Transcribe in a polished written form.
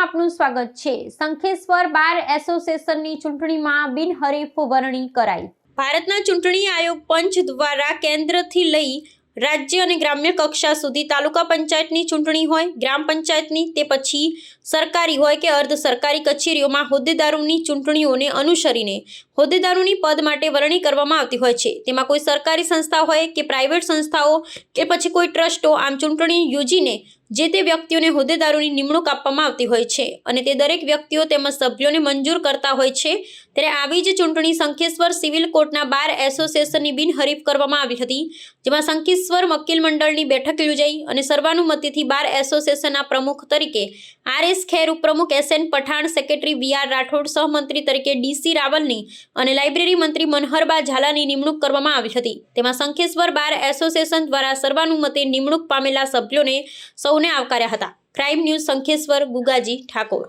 આપનું સ્વાગત છે। શંખેશ્વર બાર એસોસિએશનની ચૂંટણીમાં બિનહરીફ વરણી કરાઈ। ભારતના ચૂંટણી આયોગ પંચ દ્વારા કેન્દ્રથી લઈ રાજ્ય અને ગ્રામ્ય કક્ષા સુધી તાલુકા પંચાયતની ચૂંટણી હોય, ગ્રામ પંચાયતની, તે પછી સરકારી હોય કે અર્ધ સરકારી કચેરીઓમાં હોદ્દેદારોની ચૂંટણીઓને અનુસરીને હોદ્દેદારોની પદ માટે વરણી કરવામાં આવતી હોય છે। તેમાં કોઈ સરકારી સંસ્થા હોય કે પ્રાઇવેટ સંસ્થાઓ કે પછી કોઈ ટ્રસ્ટો આમ ચૂંટણી યોજીને જે તે વ્યક્તિઓને હોદ્દેદારોની નિમણૂક આપવામાં આવતી હોય છે અને તે દરેક વ્યક્તિઓ તેમજ સભ્યોને મંજૂર કરતા હોય છે। ત્યારે આવી જ ચૂંટણી શંખેશ્વર સિવિલ કોર્ટના બાર એસોસિએશનની બિનહરીફ કરવામાં આવી હતી, જેમાં શંખેશ્વર વકીલ મંડળની બેઠક યોજાઈ અને સર્વાનુમતિથી બાર એસોસિએશનના પ્રમુખ તરીકે RS ખેર, ઉપપ્રમુખ SN Pathan, secretary VR Rathod, સહમંત્રી તરીકે DC રાવલની અને લાઇબ્રેરી મંત્રી મનહરબા ઝાલાની નિમણૂક કરવામાં આવી હતી। તેમાં શંખેશ્વર બાર એસોસિએશન દ્વારા સર્વાનુમતે નિમણૂક પામેલા સભ્યોને સૌને આવકાર્યા હતા। Crime news Shankheshwar, Gugaji Thakor.